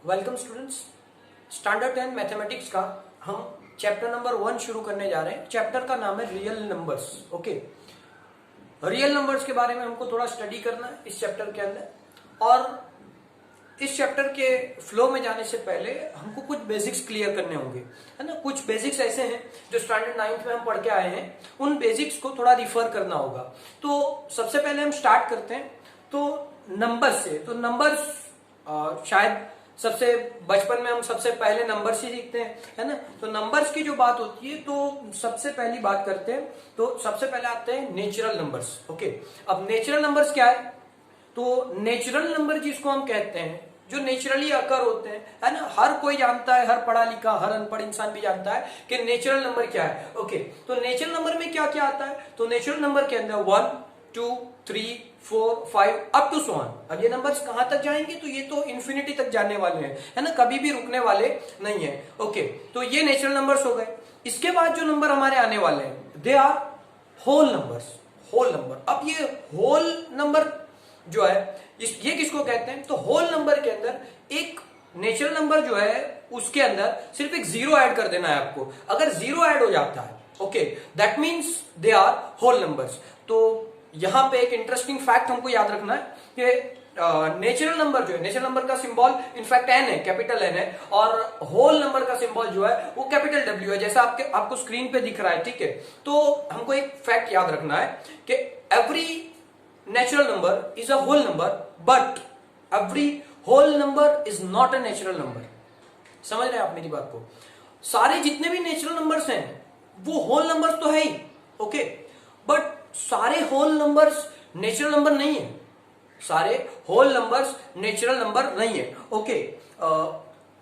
Welcome students. Standard 10 mathematics का हम chapter number 1 शुरू करने जा रहे हैं। चैप्टर का नाम है real numbers. Okay, real numbers के बारे में हमको थोड़ा स्टडी करना है इस चैप्टर के अंदर। और इस चैप्टर के फ्लो में जाने से पहले हमको कुछ बेसिक्स क्लियर करने होंगे, है ना। कुछ बेसिक्स ऐसे हैं जो स्टैंडर्ड 9th में हम पढ़ के आए हैं, उन बेसिक्स को थोड़ा रिफर करना होगा। तो सबसे पहले हम स्टार्ट करते हैं तो नंबर्स से। तो नंबर्स शायद सबसे बचपन में हम सबसे पहले नंबर्स ही सीखते हैं, है ना। तो नंबर्स की जो बात होती है तो सबसे पहली बात करते हैं तो सबसे पहले आते हैं नेचुरल नंबर्स। ओके, अब नेचुरल नंबर्स क्या है? तो नेचुरल नंबर जिसको हम कहते हैं जो नेचुरली अकर होते हैं, है ना। हर कोई जानता है, हर पढ़ा लिखा हर अनपढ़ इंसान भी जानता है कि नेचुरल नंबर क्या है। ओके, तो नेचुरल नंबर में क्या क्या आता है? तो नेचुरल नंबर के अंदर 1 2 3 4 5 अप टू 1। अब ये नंबर्स कहां तक जाएंगे? तो ये तो इन्फिनिटी तक जाने वाले हैं, है ना, कभी भी रुकने वाले नहीं है। ओके, तो ये नेचुरल नंबर्स हो गए। इसके बाद जो नंबर हमारे आने वाले हैं they are whole numbers. Whole number, अब ये होल नंबर जो है ये किसको कहते हैं? तो होल नंबर के अंदर एक नेचुरल नंबर जो है उसके अंदर सिर्फ एक जीरो ऐड कर देना है आपको। अगर जीरो ऐड हो जाता है, okay, that means they are whole numbers. तो यहां पे एक इंटरेस्टिंग फैक्ट हमको याद रखना है कि नेचुरल नंबर जो है, नेचुरल नंबर का सिंबल इनफैक्ट एन है, कैपिटल एन है, और होल नंबर का सिंबल जो है वो कैपिटल डब्ल्यू है, जैसा आपको स्क्रीन पे दिख रहा है। ठीक है, तो हमको एक फैक्ट याद रखना है कि every natural number is a whole number but every whole number is not a natural number। समझ रहे हैं आप मेरी बात को? सारे जितने भी नेचुरल नंबर्स हैं वो होल नंबर्स तो है ही, ओके, बट सारे होल नंबर्स नेचुरल नंबर नहीं है। सारे होल नंबर्स नेचुरल नंबर नहीं है। ओके,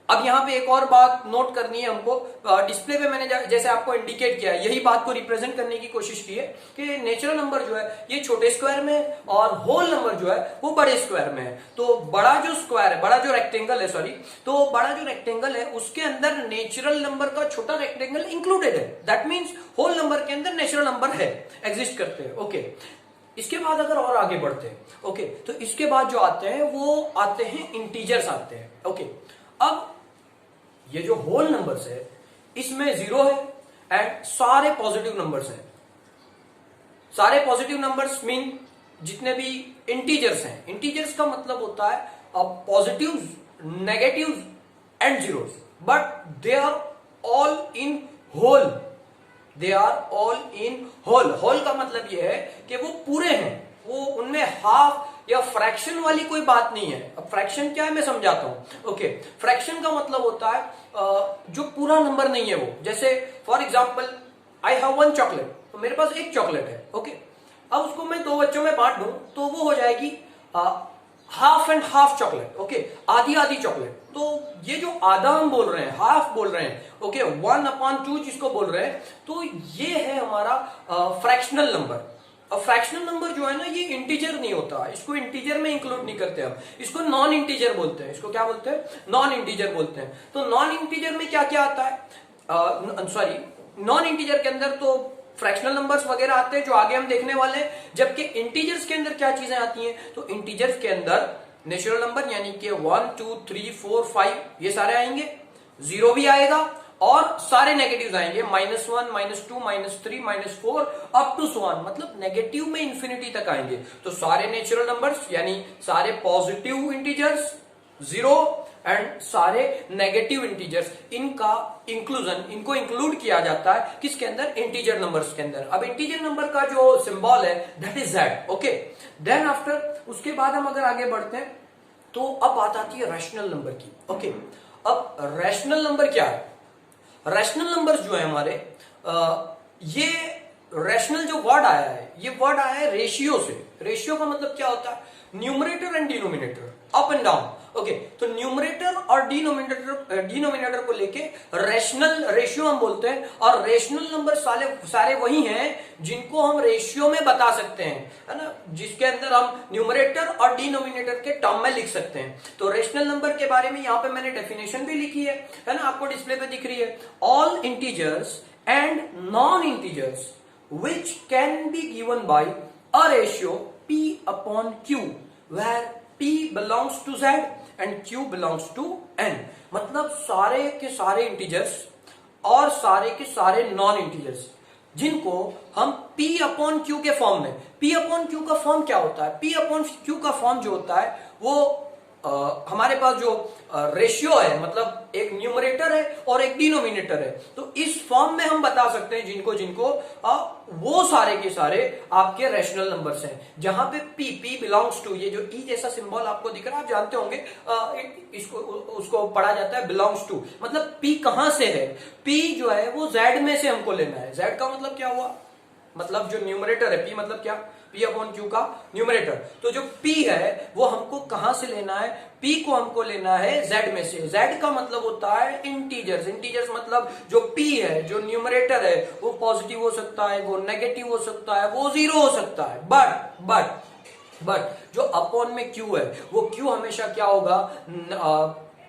अब यहां पे एक और बात नोट करनी है हमको। डिस्प्ले पे मैंने जैसे आपको इंडिकेट किया है, यही बात को रिप्रेजेंट करने की कोशिश की है कि नेचुरल नंबर जो है ये छोटे स्क्वायर में है और होल नंबर जो है वो बड़े स्क्वायर में है। तो बड़ा जो स्क्वायर है, बड़ा जो रेक्टेंगल है, सॉरी, तो बड़ा जो रेक्टेंगल है उसके अंदर नेचुरल नंबर का छोटा रेक्टेंगल इंक्लूडेड है। दैट मीन्स होल नंबर के अंदर नेचुरल नंबर है, एग्जिस्ट करते हैं। ओके, इसके बाद अगर और आगे बढ़ते हैं, ओके, तो इसके बाद जो आते हैं वो आते हैं इंटीजर्स आते हैं। ओके, अब ये जो होल नंबर्स है इसमें जीरो है एंड सारे पॉजिटिव नंबर्स हैं। सारे पॉजिटिव नंबर्स मीन जितने भी इंटीजर्स हैं। इंटीजर्स का मतलब होता है positives, negatives and zeros, but they are all in whole. They are all in whole. Whole का मतलब यह है कि वो पूरे हैं, वो उनमें हाफ या फ्रैक्शन वाली कोई बात नहीं है। अब फ्रैक्शन क्या है मैं समझाता हूं। ओके, फ्रैक्शन का मतलब होता है जो पूरा नंबर नहीं है वो। जैसे for example I have 1 chocolate, तो मेरे पास एक चॉकलेट है। ओके, अब उसको मैं 2 बच्चों में बांट दूं तो वो हो जाएगी half and half chocolate. Okay, आधी आधी चॉकलेट। तो ये जो आधा हम बोल रहे हैं, हाफ बोल रहे हैं, ओके, 1/2 जिसको बोल रहे हैं, तो ये है हमारा फ्रैक्शनल नंबर। अब फ्रैक्शनल नंबर जो है ना ये इंटीजर नहीं होता, इसको इंटीजर में इंक्लूड नहीं करते हम, इसको नॉन इंटीजर बोलते हैं। इसको क्या बोलते हैं? नॉन इंटीजर बोलते हैं। तो नॉन इंटीजर में क्या क्या आता है? सॉरी, नॉन इंटीजर के अंदर तो फ्रैक्शनल नंबर्स वगैरह आते हैं जो आगे हम देखने वाले हैं। जबकि इंटीजर्स के अंदर क्या चीजें आती हैं? तो इंटीजर्स के अंदर नेचुरल नंबर यानी कि 1 2 3 4 5 ये सारे आएंगे, जीरो भी आएगा और सारे नेगेटिव्स आएंगे, -1 -2 -3 -4 अप टू 1, मतलब नेगेटिव में इंफिनिटी तक आएंगे। तो सारे नेचुरल नंबर्स यानी सारे पॉजिटिव इंटीजर्स जीरो एंड सारे नेगेटिव इंटीजर्स, इनका इंक्लूजन, इनको इंक्लूड किया जाता है किसके अंदर? इंटीजर नंबर्स के अंदर। अब इंटीजर नंबर का जो सिंबल है that is Z। Okay, then after उसके बाद हम अगर आगे बढ़ते हैं तो अब बात आती है रैशनल नंबर की। ओके, अब रैशनल नंबर क्या है? रैशनल नंबर्स जो है हमारे ये रैशनल जो वर्ड आया है, ये वर्ड आया है रेशियो से। रेशियो का मतलब क्या होता है? Numerator and denominator, up and down. Okay, तो न्यूमरेटर और डिनोमिनेटर को लेके रैशनल रेशियो हम बोलते हैं। और रेशनल नंबर सारे वही हैं जिनको हम रेशियो में बता सकते हैं, है ना, जिसके अंदर हम न्यूमरेटर और डिनोमिनेटर के टर्म में लिख सकते हैं। तो रेशनल नंबर के बारे में यहां पे मैंने डेफिनेशन भी लिखी है ना, आपको डिस्प्ले पे दिख रही है। All integers and non integers which can be given by a ratio P/Q where P belongs to Z and q belongs to n, मतलब सारे के सारे इंटीजर्स और सारे के सारे नॉन इंटीजर्स जिनको हम p अपॉन क्यू के फॉर्म में, p अपॉन क्यू का फॉर्म क्या होता है, p अपॉन क्यू का फॉर्म जो होता है वो हमारे पास जो रेशियो है, मतलब एक न्यूमरेटर है और एक डिनोमिनेटर है, तो इस फॉर्म में हम बता सकते हैं जिनको जिनको वो सारे के सारे आपके रैशनल नंबर्स हैं, जहां पे p बिलोंग्स टू, ये जो ई जैसा सिंबल आपको दिख रहा है आप जानते होंगे, इसको उसको पढ़ा जाता है बिलोंग्स टू, मतलब p कहां से है, p जो है वो z में से हमको लेना है। z का मतलब क्या हुआ, मतलब जो न्यूमरेटर है p मतलब क्या, p अपॉन q का न्यूमरेटर, तो जो p है वो हमको कहां से लेना है, p को हमको लेना है z में से। z का मतलब होता है इंटीजर्स, इंटीजर्स मतलब जो p है, जो न्यूमरेटर है वो पॉजिटिव हो सकता है, वो नेगेटिव हो सकता है, वो जीरो हो सकता है, बट जो अपॉन में q है वो q हमेशा क्या होगा,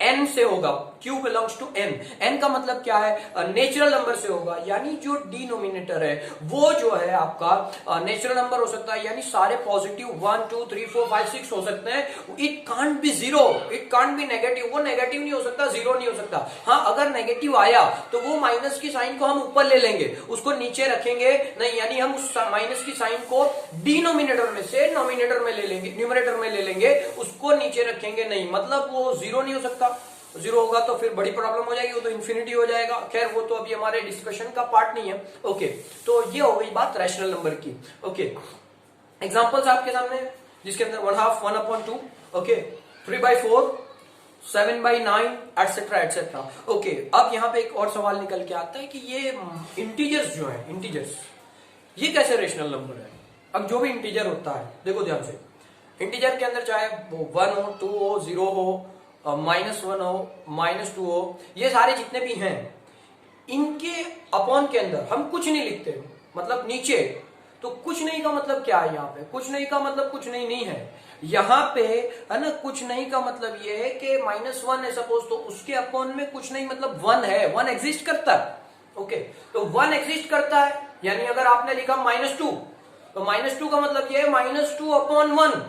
n से होगा, q belongs to n, n का मतलब क्या है, नेचुरल नंबर से होगा, यानी जो डिनोमिनेटर है वो जो है आपका नेचुरल नंबर हो सकता है, यानी सारे पॉजिटिव 1 2 3 4 5 6 हो सकते हैं। It can't be zero, it can't be negative, वो नेगेटिव नहीं हो सकता, जीरो नहीं हो सकता। हाँ, अगर नेगेटिव आया तो वो माइनस की साइन को हम ऊपर ले लेंगे, उसको नीचे रखेंगे नहीं, यानी हम उस माइनस की साइन को डिनोमिनेटर में से नोमिनेटर में ले लेंगे, न्यूमरेटर में ले लेंगे, उसको नीचे रखेंगे नहीं, मतलब वो जीरो नहीं हो सकता। जीरो होगा तो फिर बड़ी प्रॉब्लम हो जाएगी, वो तो इन्फिनिटी हो जाएगा। खैर वो तो अभी हमारे डिस्कशन का पार्ट नहीं है। ओके, तो ये हो गई बात रैशनल नंबर की। ओके, एग्जांपल्स आपके सामने जिसके अंदर 1/2, 1/2, ओके, 3/4, 7/9 एटसेट्रा एटसेट्रा। ओके, अब यहाँ पे एक और सवाल निकल के आता है कि ये इंटीजर्स जो है, इंटीजर्स ये कैसे रेशनल नंबर है। अब जो भी इंटीजर होता है, देखो ध्यान से, इंटीजर के अंदर चाहे वो 1 हो, 2 हो, 0 हो, -1 हो, -2 हो, ये सारे जितने भी हैं इनके अपॉन के अंदर हम कुछ नहीं लिखते, मतलब नीचे तो कुछ नहीं का मतलब क्या है, यहाँ पे कुछ नहीं का मतलब कुछ नहीं नहीं है, यहाँ पे है ना, कुछ नहीं का मतलब ये है कि -1 है सपोज, तो उसके अपॉन में कुछ नहीं मतलब 1 है, 1 एग्जिस्ट करता है। ओके, तो 1 एग्जिस्ट करता है, यानी अगर आपने लिखा -2 तो -2 का मतलब ये है -2/1,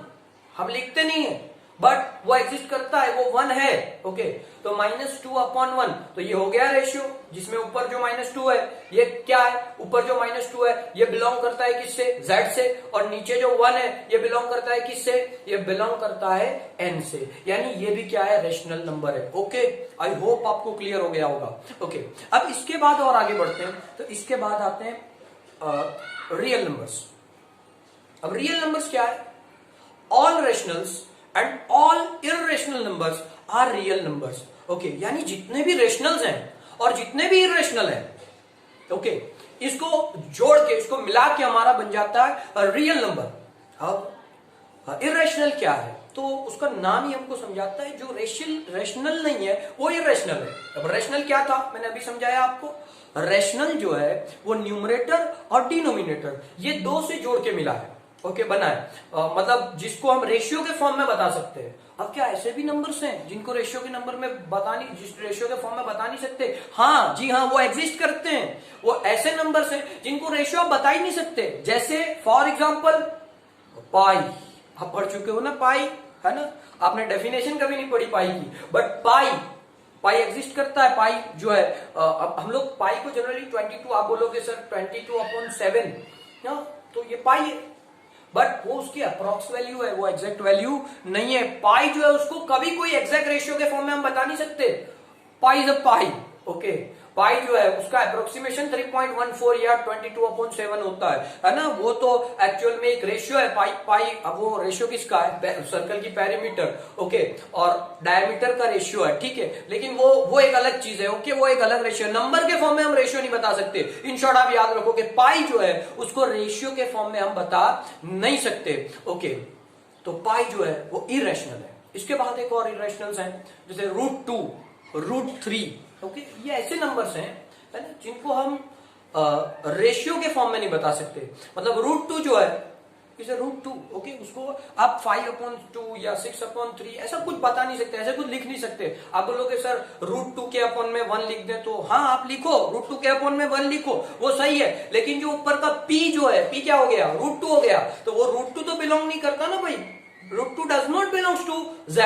हम लिखते नहीं है बट वो एग्जिस्ट करता है, वो 1 है। ओके, तो -2/1, तो ये हो गया रेशियो, जिसमें ऊपर जो -2 है ये क्या है, ऊपर जो -2 है ये बिलोंग करता है किससे, z से, और नीचे जो 1 है ये बिलोंग करता है किससे, ये बिलोंग करता है n से, यानी ये भी क्या है, रेशनल नंबर है। ओके, आई होप आपको क्लियर हो गया होगा। ओके, अब इसके बाद और आगे बढ़ते हैं, तो इसके बाद आते हैं रियल नंबर्स। अब रियल नंबर्स क्या है, all rationals and all irrational numbers are real numbers. Okay, यानी जितने भी रेशनल्स हैं और जितने भी इर्रेशनल हैं, ओके, इसको जोड़ के, इसको मिला के हमारा बन जाता है रियल नंबर। अब इर्रेशनल क्या है, तो उसका नाम ही हमको समझाता है, जो रेशनल नहीं है वो इर्रेशनल है। अब रेशनल क्या था, मैंने अभी समझाया आपको, रेशनल जो है वो न्यूमरेटर और डिनोमिनेटर ये दो से जोड़ के मिला है। ओके, बना है, मतलब जिसको हम रेशियो के फॉर्म में बता सकते हैं। अब क्या ऐसे भी नंबर्स हैं जिनको रेशियो के नंबर में जिस रेशियो के फॉर्म में बता नहीं सकते, हाँ जी हाँ, वो एग्जिस्ट करते हैं। वो ऐसे नंबर्स हैं जिनको रेशियो आप बता ही नहीं सकते, जैसे फॉर एग्जांपल पाई, आप पढ़ चुके हो ना पाई, है ना, आपने डेफिनेशन कभी नहीं पढ़ी पाई की, बट पाई एग्जिस्ट करता है। पाई जो है, अब हम लोग पाई को जनरली 22, आप बोलोगे सर 22/7, तो ये पाई है, बट वो उसकी अप्रॉक्स वैल्यू है, वो एग्जैक्ट वैल्यू नहीं है। पाई जो है उसको कभी कोई एग्जैक्ट रेशियो के फॉर्म में हम बता नहीं सकते, pi is a pi. Okay, पाई जो है उसका अप्रोक्सीमेशन 3.14 या 22/7 होता है ना, वो तो एक्चुअल में एक रेशियो है। पाई अब वो रेशियो किसका है, सर्कल की पेरीमीटर, ओके, और डायमीटर का रेशियो है, ठीक है, लेकिन वो एक अलग चीज है। ओके, वो एक अलग रेशियो, नंबर के फॉर्म में हम रेशियो नहीं बता सकते। इन शॉर्ट आप याद रखो कि पाई जो है उसको रेशियो के फॉर्म में हम बता नहीं सकते। ओके, तो पाई जो है वो इरेशनल है। इसके बाद एक और इरेशनल्स हैं, जैसे √2, √3। ओके, ये ऐसे नंबर्स हैं, है ना, जिनको हम रेशियो के फॉर्म में नहीं बता सकते। मतलब √2 जो है इसे √2, ओके, उसको आप 5/2 या 6/3 ऐसा कुछ बता नहीं सकते, ऐसा कुछ लिख नहीं सकते। आप बोलोगे सर √2 के अपॉन में 1 लिख दें, तो हाँ आप लिखो, √2 के अपॉन में 1 लिखो, वो सही है, लेकिन जो ऊपर का p जो है, p क्या हो गया, √2 हो गया, तो वो √2 तो बिलोंग नहीं करता ना भाई, √2 does not belongs to z।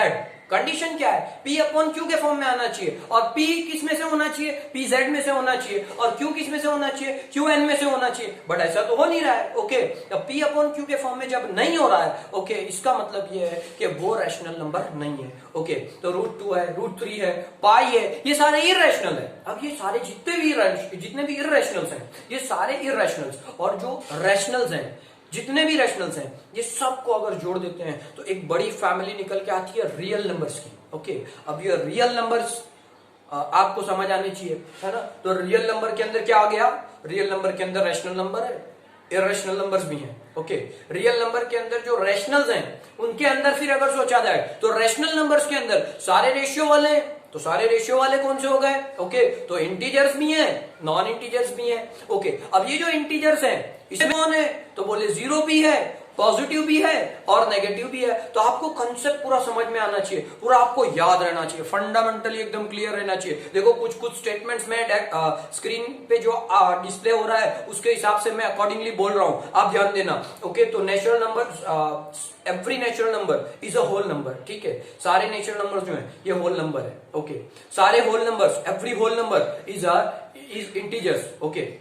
Condition क्या है, P अपॉन Q के फॉर्म में आना चाहिए, और P किस में से होना चाहिए, P Z में से होना चाहिए, और Q किस में से होना चाहिए, Q N में से होना चाहिए, बट ऐसा तो हो नहीं रहा है। ओके, अब P अपॉन Q के फॉर्म में जब नहीं हो रहा है, ओके, इसका मतलब ये है कि वो रैशनल नंबर नहीं है। ओके, तो √2 है, √3 है, पाई है, ये सारे इररेशनल है। अब ये सारे जितने भी इररेशनल्स हैं, ये सारे इररेशनल्स, और जो रैशनल्स हैं, जितने भी रैशनल्स हैं, ये सबको अगर जोड़ देते हैं तो एक बड़ी फैमिली निकल के आती है रियल नंबर्स की। ओके, अब ये रियल नंबर्स आपको समझ आने चाहिए, है ना। तो रियल नंबर के अंदर क्या आ गया, रियल नंबर के अंदर रैशनल नंबर है, इररेशनल नंबर्स भी हैं। ओके, रियल नंबर के अंदर जो रैशनल्स हैं उनके अंदर फिर अगर सोचा जाए तो रैशनल नंबर्स के अंदर सारे रेशियो वाले हैं, तो सारे रेशियो वाले कौन से हो गए, ओके, तो इंटीजर्स भी हैं, नॉन इंटीजर्स भी हैं। ओके, अब ये जो इंटीजर्स हैं इसमें कौन है, तो बोले जीरो भी है, पॉजिटिव भी है और नेगेटिव भी है। तो आपको कंसेप्ट पूरा समझ में आना चाहिए, पूरा आपको याद रहना चाहिए, फंडामेंटली एकदम क्लियर रहना चाहिए। देखो कुछ स्टेटमेंट्स में स्क्रीन पे जो डिस्प्ले हो रहा है उसके हिसाब से मैं अकॉर्डिंगली बोल रहा हूं, आप ध्यान देना। ओके, तो natural number, every natural number is a whole number, ठीक है, सारे नेचुरल नंबर जो है ये होल नंबर है। ओके, सारे whole numbers, every whole number is integers. Okay,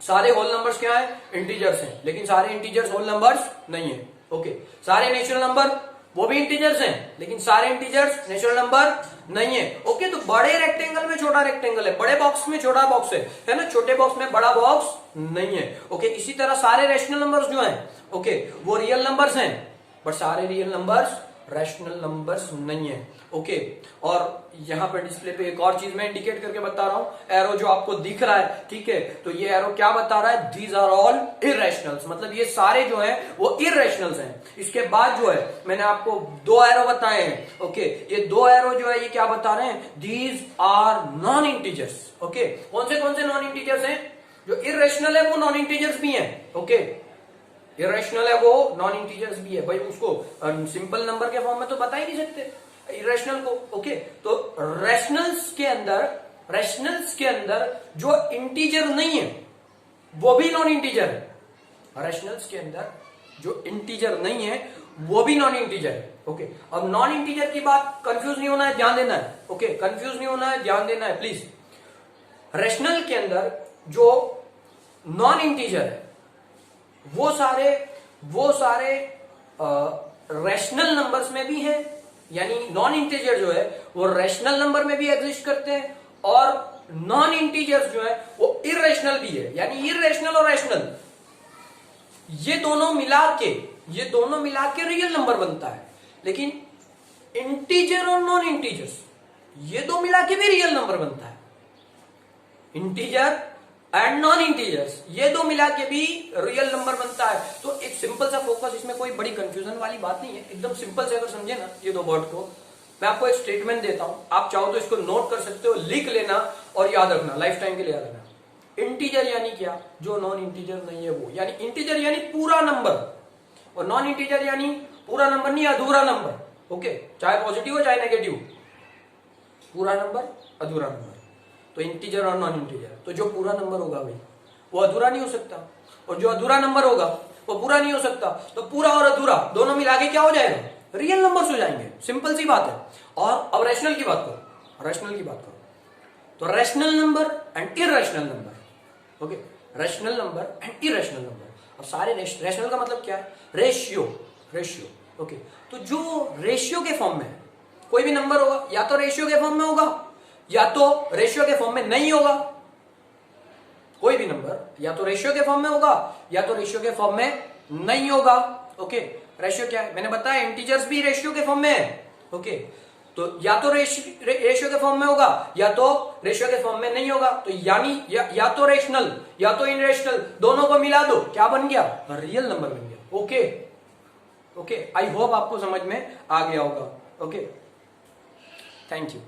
सारे होल नंबर्स क्या है, इंटीजर्स हैं, लेकिन सारे इंटीजर्स होल नंबर्स नहीं है। ओके, सारे नेचुरल नंबर वो भी इंटीजर्स हैं, लेकिन सारे इंटीजर्स नेचुरल नंबर नहीं है। ओके, तो बड़े रेक्टेंगल में छोटा रेक्टेंगल है, बड़े बॉक्स में छोटा बॉक्स है ना, छोटे बॉक्स में बड़ा बॉक्स नहीं है। ओके, इसी तरह सारे रैशनल नंबर्स जो हैं, ओके, वो रियल नंबर्स हैं, बट सारे रियल नंबर्स रैशनल नंबर्स नहीं है। ओके, और यहां पर डिस्प्ले पे एक और चीज मैं इंडिकेट करके बता रहा हूं, एरो जो आपको दिख रहा है, ठीक है, तो ये एरो क्या बता रहा है, दीज आर ऑल इररेशनल्स, मतलब ये सारे जो हैं वो इररेशनल्स हैं। इसके बाद जो है मैंने आपको दो एरो बताए हैं। ओके, ये दो एरो जो है ये क्या बता रहे हैं, these are non integers. Okay, कौन से नॉन इंटीजर्स हैं, जो इररेशनल है वो नॉन इंटीजर्स भी हैं। ओके, इरेशनल है वो नॉन इंटीजर्स भी है, भाई उसको सिंपल नंबर के फॉर्म में तो बता ही नहीं सकते इरेशनल को। ओके, तो रैशनल्स के अंदर जो इंटीजर नहीं है वो भी नॉन इंटीजर है। रैशनल्स के अंदर जो इंटीजर नहीं है वो भी नॉन इंटीजर है। ओके, अब नॉन इंटीजर की बात, कंफ्यूज नहीं होना है, ध्यान देना है। ओके, कंफ्यूज नहीं होना है, ध्यान देना है प्लीज। रैशनल के अंदर जो नॉन इंटीजर है वो सारे रैशनल नंबर्स में भी हैं, यानी नॉन इंटीजर जो है वो रैशनल नंबर में भी एग्जिस्ट करते हैं, और नॉन इंटीजर्स जो है वो इररेशनल भी है, यानी इररेशनल और रैशनल ये दोनों मिला के रियल नंबर बनता है। लेकिन इंटीजर और नॉन इंटीजर्स ये दो मिला के भी रियल नंबर बनता है। इंटीजर एंड नॉन इंटीजर्स ये दो मिला के भी रियल नंबर बनता है। तो एक सिंपल सा फोकस, इसमें कोई बड़ी कंफ्यूजन वाली बात नहीं है, एकदम सिंपल से अगर समझे ना ये दो वर्ड को, मैं आपको एक स्टेटमेंट देता हूं, आप चाहो तो इसको नोट कर सकते हो, लिख लेना और याद रखना, लाइफ टाइम के लिए याद रखना। इंटीजर यानी क्या, जो नॉन इंटीजर नहीं है वो, यानी इंटीजर यानी पूरा नंबर, और नॉन इंटीजर यानी पूरा नंबर नहीं, अधूरा नंबर। ओके, चाहे पॉजिटिव हो चाहे नेगेटिव, पूरा नंबर अधूरा नंबर। तो इंटीजर और नॉन इंटीजर, तो जो पूरा नंबर होगा भाई वो अधूरा नहीं हो सकता, और जो अधूरा नंबर होगा वो पूरा नहीं हो सकता। तो पूरा और अधूरा दोनों मिला के क्या हो जाएगा, रियल नंबर्स हो जाएंगे, सिंपल सी बात है। और अब रैशनल की बात करो, तो rational number and irrational number. Okay, rational number and irrational number. अब सारे रैशनल का मतलब क्या है, रेशियो। ओके, तो जो रेशियो के फॉर्म में है, कोई भी नंबर होगा या तो रेशियो के फॉर्म में होगा या तो रेशियो के फॉर्म में नहीं होगा। कोई भी नंबर या तो रेशियो के फॉर्म में होगा या तो रेशियो के फॉर्म में नहीं होगा। ओके, रेशियो क्या है, मैंने बताया इंटीजर्स भी रेशियो के फॉर्म में है। ओके, तो या तो रेशियो के फॉर्म में होगा या तो रेशियो के फॉर्म में नहीं होगा। तो यानी या तो रेशनल या तो इनरेशनल, दोनों को मिला दो, क्या बन गया, रियल नंबर बन गया। ओके, आई होप आपको समझ में आ गया होगा। Okay, thank you.